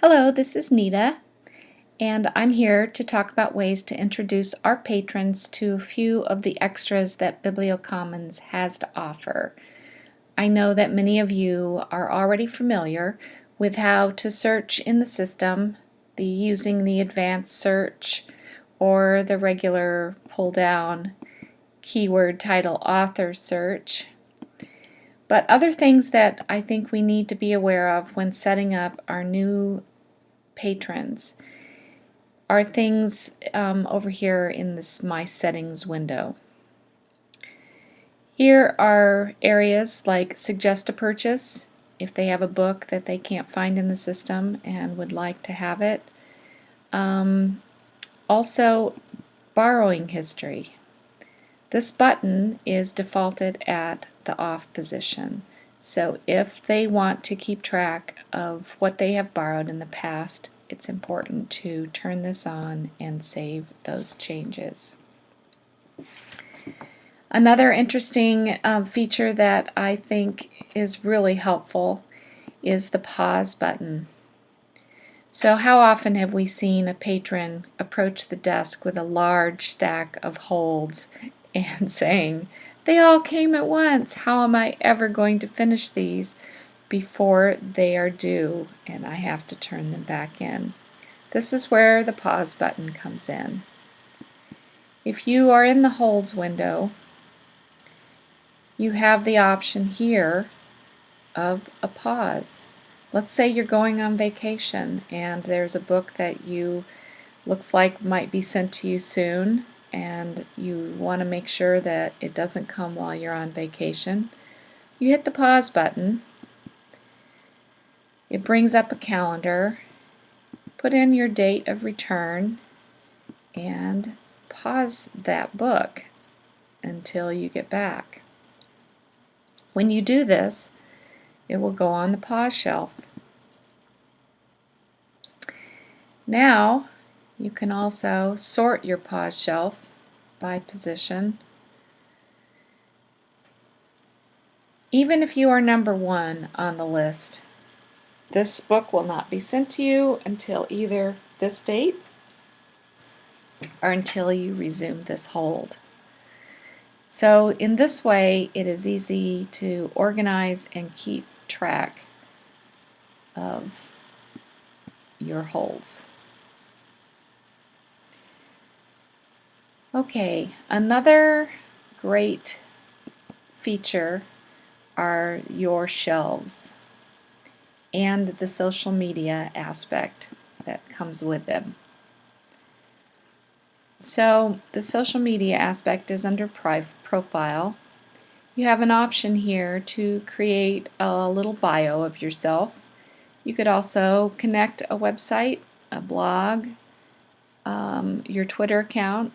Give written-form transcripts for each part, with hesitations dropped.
Hello, this is Nita, and I'm here to talk about ways to introduce our patrons to a few of the extras that Bibliocommons has to offer. I know that many of you are already familiar with how to search in the system, using the advanced search or the regular pull-down keyword title author search. But other things that I think we need to be aware of when setting up our new patrons are things over here in this My Settings window. Here are areas like Suggest a Purchase, if they have a book that they can't find in the system and would like to have it. Also, Borrowing History. This button is defaulted at the off position. So if they want to keep track of what they have borrowed in the past, it's important to turn this on and save those changes. Another interesting feature that I think is really helpful is the pause button. So how often have we seen a patron approach the desk with a large stack of holds and saying, "They all came at once. How am I ever going to finish these before they are due and I have to turn them back in?" This is where the pause button comes in. If you are in the holds window, you have the option here of a pause. Let's say you're going on vacation and there's a book that you looks like might be sent to you soon, and you want to make sure that it doesn't come while you're on vacation. You hit the pause button. It brings up a calendar. Put in your date of return and pause that book until you get back. When you do this, it will go on the pause shelf. Now, you can also sort your pause shelf by position. Even if you are number 1 on the list, this book will not be sent to you until either this date or until you resume this hold. So in this way, it is easy to organize and keep track of your holds. Okay, another great feature are your shelves and the social media aspect that comes with them. So the social media aspect is under Profile. You have an option here to create a little bio of yourself. You could also connect a website, a blog, your Twitter account,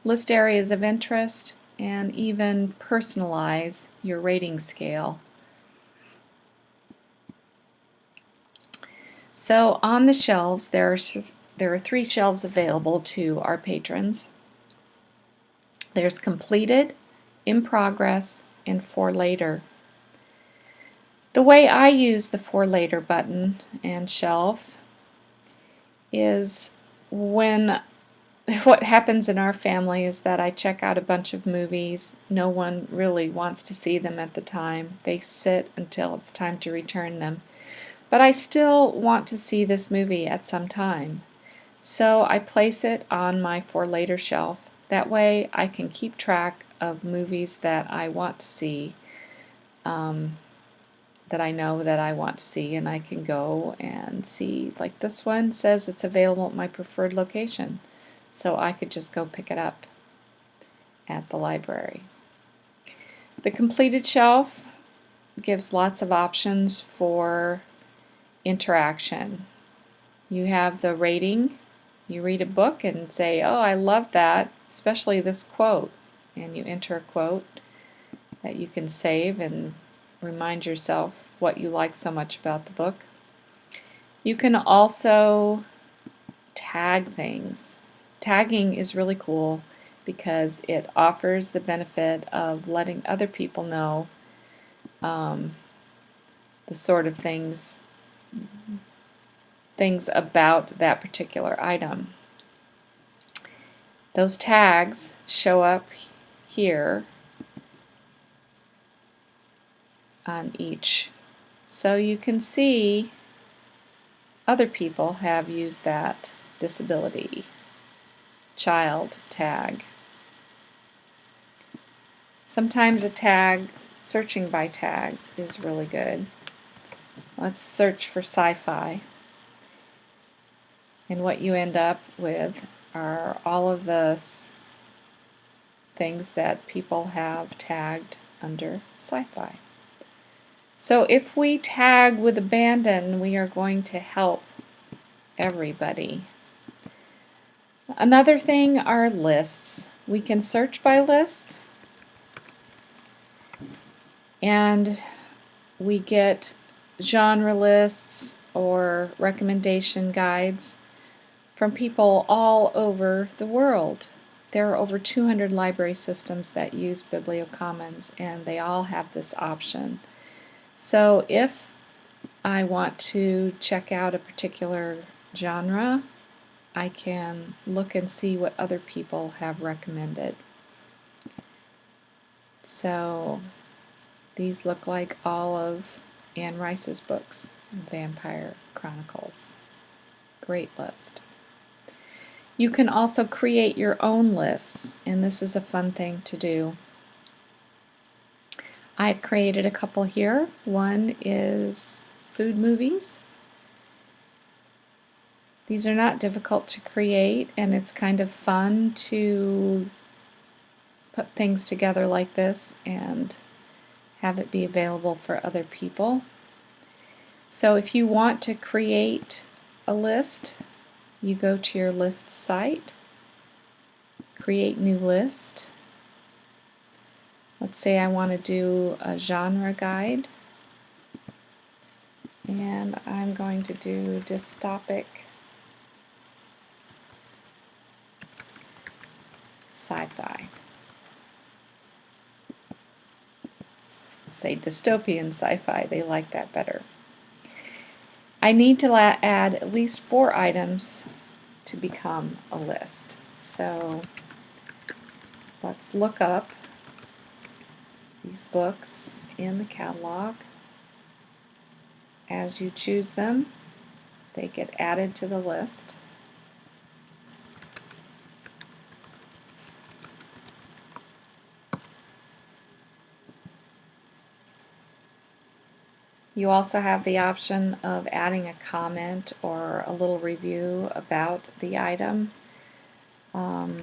list areas of interest, and even personalize your rating scale. So on the shelves, there are 3 shelves available to our patrons. There's Completed, In Progress, and For Later. The way I use the For Later button and shelf is when what happens in our family is that I check out a bunch of movies. No one really wants to see them at the time. They sit until it's time to return them. But I still want to see this movie at some time. So I place it on my For Later shelf. That way I can keep track of movies that I want to see, that I know that I want to see, and I can go and see, like this one says it's available at my preferred location. So I could just go pick it up at the library. The Completed shelf gives lots of options for interaction. You have the rating. You read a book and say, "Oh, I love that, especially this quote," and you enter a quote that you can save and remind yourself what you like so much about the book. You can also tag things. Tagging is really cool because it offers the benefit of letting other people know the sort of things things about that particular item. Those tags show up here on each. So you can see other people have used that disability child tag. Sometimes a tag, searching by tags, is really good. Let's search for sci-fi. And what you end up with are all of the things that people have tagged under sci-fi. So if we tag with abandon, we are going to help everybody. Another thing are lists. We can search by lists, and we get genre lists or recommendation guides from people all over the world. There are over 200 library systems that use Bibliocommons, and they all have this option. So if I want to check out a particular genre, I can look and see what other people have recommended. So these look like all of Anne Rice's books, Vampire Chronicles. Great list. You can also create your own lists, and this is a fun thing to do. I've created a couple here. One is food movies. These are not difficult to create, and it's kind of fun to put things together like this and have it be available for other people. So if you want to create a list, you go to your list site, create new list. Let's say I want to do a genre guide, and I'm going to do dystopic sci-fi. Let's say dystopian sci-fi, they like that better. I need to add at least 4 items to become a list. So let's look up these books in the catalog. As you choose them, they get added to the list. You also have the option of adding a comment or a little review about the item. And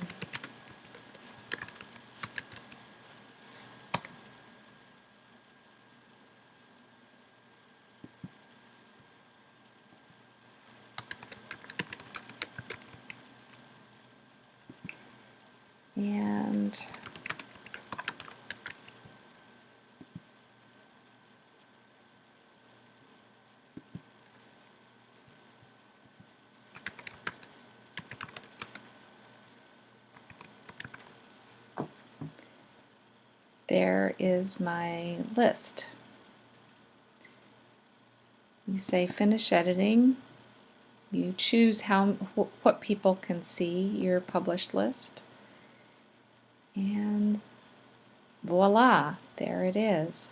there is my list. You say finish editing. You choose what people can see your published list. And voila, there it is.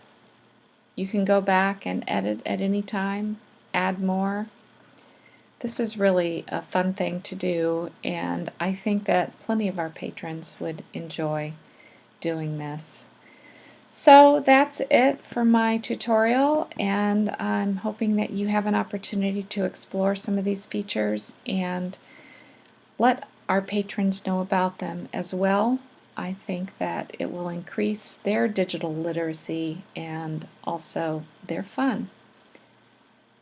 You can go back and edit at any time, add more. This is really a fun thing to do, and I think that plenty of our patrons would enjoy doing this. So that's it for my tutorial, and I'm hoping that you have an opportunity to explore some of these features and let our patrons know about them as well. I think that it will increase their digital literacy and also their fun.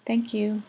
Thank you.